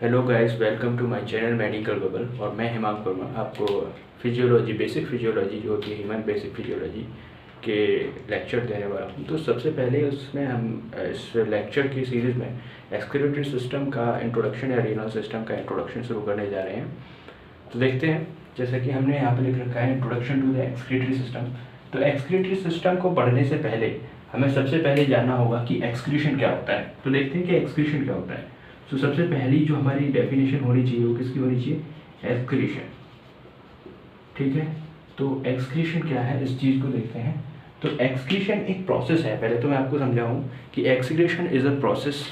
Hello guys, welcome to my channel medical bubble. और मैं हेमांग वर्मा आपको फिजियोलॉजी, बेसिक फिजियोलॉजी जो होती है ह्यूमन बेसिक फिजियोलॉजी के लेक्चर देने वाला हूँ। तो सबसे पहले उसमें हम इस लेक्चर की सीरीज़ में एक्सक्रीटरी सिस्टम का इंट्रोडक्शन या रीनल सिस्टम का इंट्रोडक्शन शुरू करने जा रहे हैं। तो देखते हैं, जैसा कि हमने यहाँ पर लिख रखा है introduction to the excretory system. तो एक्सक्रीटरी सिस्टम को पढ़ने से पहले हमें सबसे पहले जानना होगा कि एक्सक्रीशन क्या होता है। तो देखते हैं कि एक्सक्रीशन क्या होता है। तो सबसे पहली जो हमारी डेफिनेशन होनी चाहिए वो किसकी होनी चाहिए? एक्सक्रीशन। ठीक है, तो एक्सक्रीशन क्या है इस चीज़ को देखते हैं। तो एक्सक्रीशन एक प्रोसेस है। पहले तो मैं आपको समझाऊं कि एक्सक्रीशन इज़ अ प्रोसेस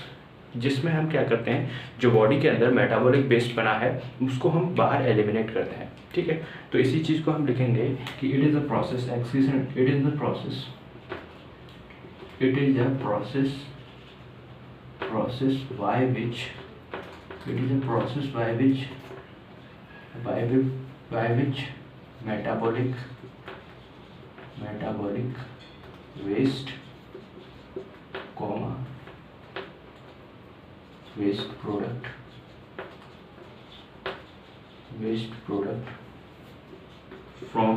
जिसमें हम क्या करते हैं, जो बॉडी के अंदर मेटाबॉलिक वेस्ट बना है उसको हम बाहर एलिमिनेट करते हैं। ठीक है, तो इसी चीज़ को हम लिखेंगे कि it is a process, excretion it is a process, it is a process by which it is a process by which metabolic waste comma waste product from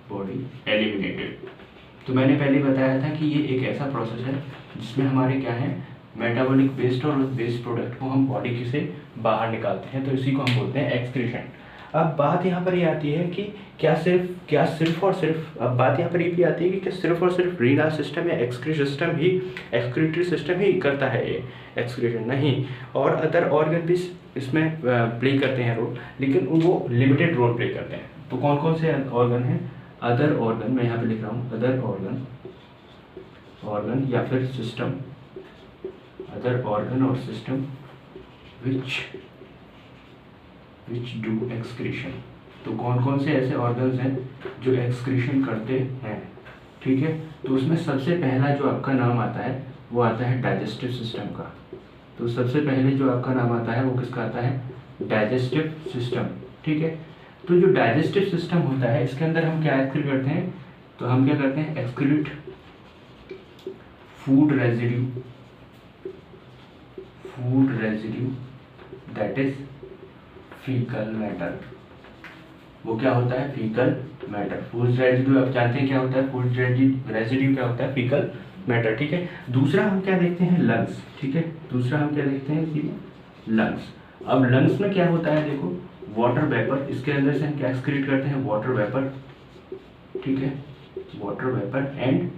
body eliminated. तो मैंने पहले बताया था कि ये एक ऐसा प्रोसेस है जिसमें हमारे क्या है, मेटाबॉलिक वेस्ट और वेस्ट प्रोडक्ट को हम बॉडी से बाहर निकालते हैं। तो इसी को हम बोलते हैं एक्सक्रीशन। अब बात यहाँ पर ये आती है कि क्या सिर्फ और सिर्फ अब बात यहाँ पर ये भी आती है कि क्या सिर्फ और सिर्फ रीनल सिस्टम या एक्सक्रीटरी सिस्टम ही करता है ये एक्सक्रीशन? नहीं, और अदर ऑर्गन भी इसमें प्ले करते हैं रोल, लेकिन वो लिमिटेड रोल प्ले करते हैं। तो कौन कौन से ऑर्गन हैं? अदर ऑर्गन, मैं यहाँ पे लिख रहा हूँ अदर ऑर्गन या फिर सिस्टम, अदर ऑर्गन और सिस्टम विच डू एक्सक्रीशन। तो कौन कौन से ऐसे ऑर्गन्स हैं जो एक्सक्रीशन करते हैं? ठीक है, तो उसमें सबसे पहला जो आपका नाम आता है वो आता है डाइजेस्टिव सिस्टम का। तो सबसे पहले जो आपका नाम आता है वो किसका आता है? Digestive system. ठीक है, तो जो डाइजेस्टिव सिस्टम होता है इसके अंदर हम क्या एक्सक्रीट करते हैं? तो हम क्या करते हैं? Excrete food residue that is faecal matter. वो क्या होता है? Faecal matter. फूड रेजिड्यू आप जानते हैं क्या होता है? फूड रेजिड्यू क्या होता है? Faecal matter. ठीक है, दूसरा हम क्या देखते हैं? लंग्स। ठीक है, दूसरा हम क्या देखते हैं? लंग्स। अब लंग्स में क्या होता है? देखो, वाटर वेपर, इसके अंदर से हम क्या एक्सक्रीट करते हैं? Water vapour. ठीक है, water vapour and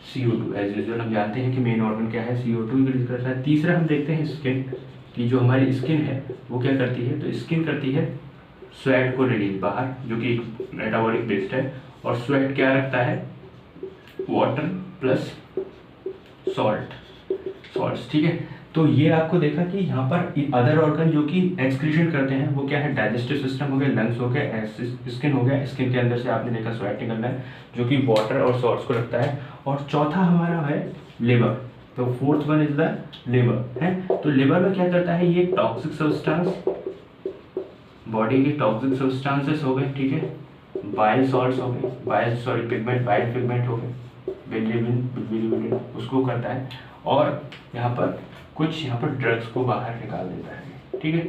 CO2। As usual हम जानते हैं कि मेन ऑर्गन क्या है? CO2 रिलीज करता है। तीसरा हम देखते हैं स्किन की, जो हमारी स्किन है वो क्या करती है? तो स्किन करती है स्वेट को रिलीज बाहर, जो कि मेटाबॉलिक वेस्ट है। और स्वेट क्या रखता है? Water plus salts. ठीक है, तो ये आपको देखा कि यहाँ पर अदर ऑर्गन जो कि एक्सक्रीशन करते हैं वो क्या है? डाइजेस्टिव सिस्टम हो गया, लंग्स हो गया, स्किन हो गया। स्किन के अंदर से आपने देखा स्वेट निकलना है जो कि वाटर और सॉल्ट्स को रखता है। और चौथा हमारा है लिवर। तो fourth one is the liver है। तो लिवर में क्या करता है? ये टॉक्सिक सब्सटेंस, बॉडी की टॉक्सिक सब्सटेंसेस हो गए। ठीक है, बाइल सॉल्ट्स हो गए, बाइल पिगमेंट हो गए, बिलिरुबिन उसको करता है। और यहाँ पर ड्रग्स को बाहर निकाल देता है। ठीक है,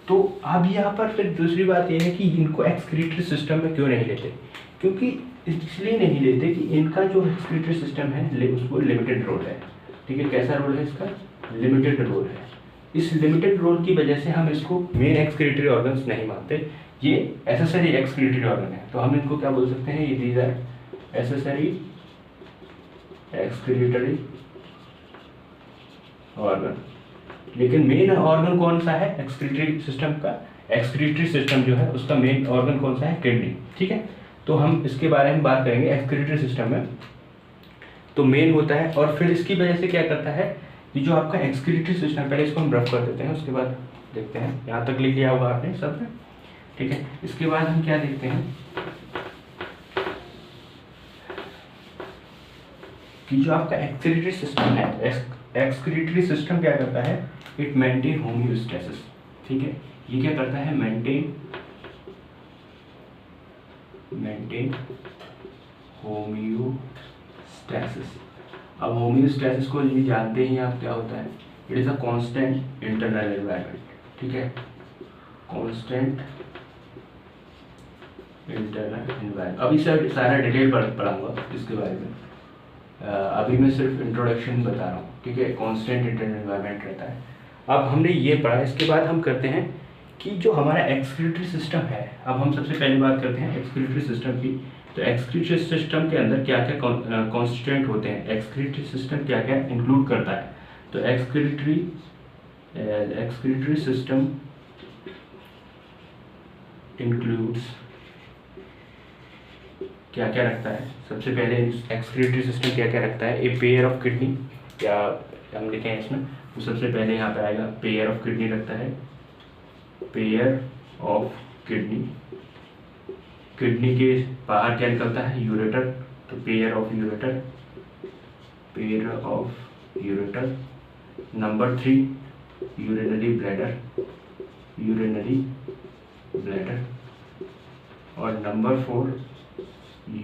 तो अब यहाँ पर फिर दूसरी बात यह है कि इनको एक्सक्रीटरी सिस्टम में क्यों नहीं लेते? क्योंकि इसलिए नहीं लेते कि इनका जो एक्सक्रीटरी सिस्टम है उसको लिमिटेड रोल है। ठीक है, कैसा रोल है इसका? लिमिटेड रोल है। इस लिमिटेड रोल की वजह से हम इसको मेन एक्सक्रीटरी ऑर्गन्स नहीं मानते, ये एसेसरी एक्सक्रीटरी ऑर्गन है। तो हम इनको क्या बोल सकते हैं? ये these are accessory excretory organ. लेकिन मेन ऑर्गन कौन सा है एक्सक्रीटरी सिस्टम का? एक्सक्रीटरी सिस्टम जो है उसका मेन ऑर्गन कौन सा है? किडनी। ठीक है, तो हम इसके बारे में बात करेंगे एक्सक्रीटरी सिस्टम में। तो मेन होता है, और फिर इसकी वजह से क्या करता है कि जो आपका एक्सक्रीटरी सिस्टम, पहले इसको हम रफ कर देते हैं उसके बाद देखते हैं। यहाँ तक लिख लिया होगा आपने सब। ठीक है, इसके बाद हम क्या देखते हैं कि जो आपका एक्सक्रीटरी सिस्टम है, एक्सक्रीटरी सिस्टम क्या करता है? It maintain homeostasis. ठीक है, ये क्या करता है? Maintain homeostasis. अब होम्योस्टेसिस को ये जानते ही आप क्या होता है? It is a constant internal environment, ठीक है, कांस्टेंट इंटरनल एनवायरनमेंट। अभी सर सारा डिटेल पढ़ाऊंगा इसके बारे में, अभी मैं सिर्फ इंट्रोडक्शन बता रहा हूँ, ठीक है। कांस्टेंट इंटरनल एनवायरनमेंट रहता है। अब हमने ये पढ़ा, इसके बाद हम करते हैं कि जो हमारा एक्सक्रीटरी सिस्टम है, अब हम सबसे पहले बात करते हैं एक्सक्रीटरी सिस्टम की। तो एक्सक्रीटरी सिस्टम के अंदर क्या क्या कॉन्स्टिट्यूएंट होते हैं, एक्सक्रीटरी सिस्टम क्या क्या इंक्लूड करता है। तो एक्सक्रीटरी सिस्टम इंक्लूड्स क्या क्या रखता है। सबसे पहले एक्सक्रीटरी सिस्टम क्या क्या रखता है, ए पेयर ऑफ किडनी, या हम लिखें इसमें, तो सबसे पहले यहाँ पे आएगा पेयर ऑफ किडनी रखता है, पेयर ऑफ किडनी। किडनी के बाहर क्या निकलता है, यूरेटर, तो pair of ureter, pair of ureter. Number 3 urinary bladder, urinary bladder. और नंबर 4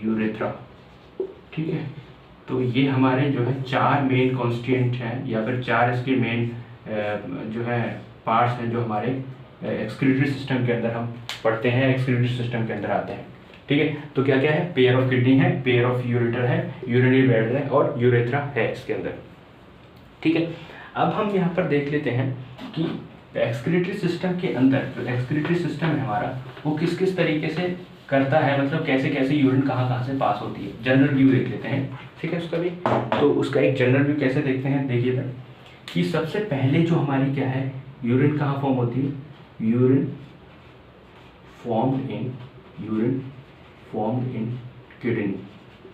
यूरेथ्रा, ठीक है। तो ये हमारे जो है 4 मेन कॉन्स्टिट्यूएंट हैं, या फिर 4 इसके मेन जो है पार्ट्स हैं जो हमारे एक्सक्रीटरी सिस्टम के अंदर हम पढ़ते हैं, एक्सक्रीटरी सिस्टम के अंदर आते हैं, ठीक है। तो क्या क्या है, पेयर ऑफ किडनी है, पेयर ऑफ यूरेटर है, यूरिनरी ब्लैडर है और यूरेथ्रा है इसके अंदर, ठीक है। अब हम यहाँ पर देख लेते हैं कि एक्सक्रीटरी सिस्टम के अंदर जो एक्सक्रीटरी सिस्टम है हमारा, वो किस किस तरीके से करता है, मतलब कैसे कैसे यूरिन कहाँ कहाँ से पास होती है। जनरल व्यू देख लेते हैं, ठीक है उसका भी। तो उसका एक जनरल व्यू कैसे देखते हैं, देखिएगा कि सबसे पहले जो हमारी क्या है, यूरिन कहाँ फॉर्म होती है, यूरिन फॉर्म्ड इन किडनी।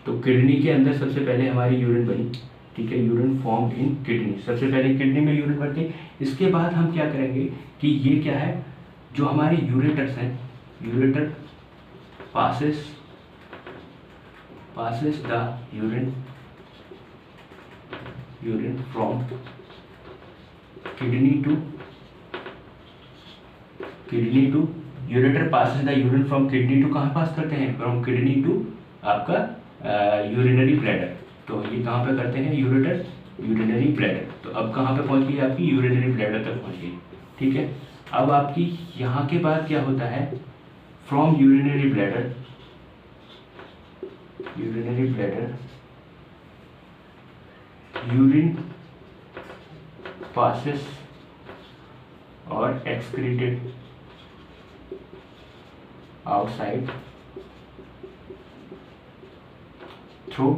तो किडनी के अंदर सबसे पहले हमारी यूरिन बनी, ठीक है, यूरिन फॉर्म्ड इन किडनी, सबसे पहले किडनी में यूरिन बनती। इसके बाद हम क्या करेंगे कि ये क्या है, जो हमारे यूरेटर्स हैं, ureter passes the urine from kidney to ureter passes the urine from kidney to कहाँ पास करते हैं, from kidney to आपका urinary bladder। तो ये कहाँ पे करते हैं, यूरेटर यूरिनरी ब्लैडर। तो अब कहाँ पे पहुँच गई आपकी, यूरिनरी ब्लैडर तक पहुँच गई, ठीक है। अब आपकी यहाँ के बाद क्या होता है, from urinary bladder urine passes or excreted outside through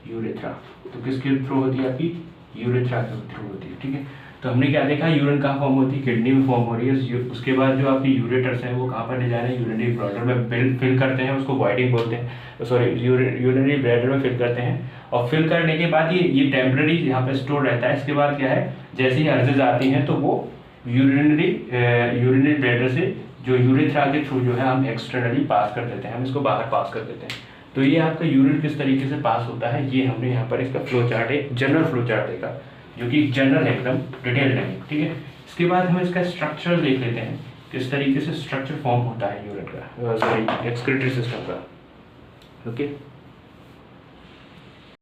urethra। तो किसके थ्रू होती है आपकी, यूरेथ्रा के थ्रू होती है, ठीक है। तो हमने क्या देखा, यूरिन कहाँ फॉर्म होती है, किडनी में फॉर्म हो रही है। उसके बाद जो आपकी यूरेटर्स हैं वो कहाँ पर ले जा रहे हैं, यूरिनरी ब्लैडर में फिल करते हैं, उसको वॉइडिंग बोलते हैं, सॉरी यूरिनरी ब्लैडर में फिल करते हैं। और फिल करने के बाद ये टेम्पररी यहाँ पे स्टोर रहता है। इसके बाद क्या है, जैसे ही अर्जेज आती हैं तो वो यूरिनरी ब्लैडर से जो यूरेथ्रा के थ्रू जो है हम एक्सटर्नली पास कर देते हैं, हम इसको बाहर पास कर देते हैं। तो ये आपका यूरिन किस तरीके से पास होता है, ये हमने यहाँ पर इसका फ्लो चार्ट है, जनरल फ्लो चार्ट देखा, जो कि जनरल है, एकदम डिटेल नहीं, ठीक है। इसके बाद हम इसका स्ट्रक्चर देख लेते हैं, किस तरीके से स्ट्रक्चर फॉर्म होता है यूरिन का, सॉरी एक्सक्रीटरी सिस्टम का, ओके।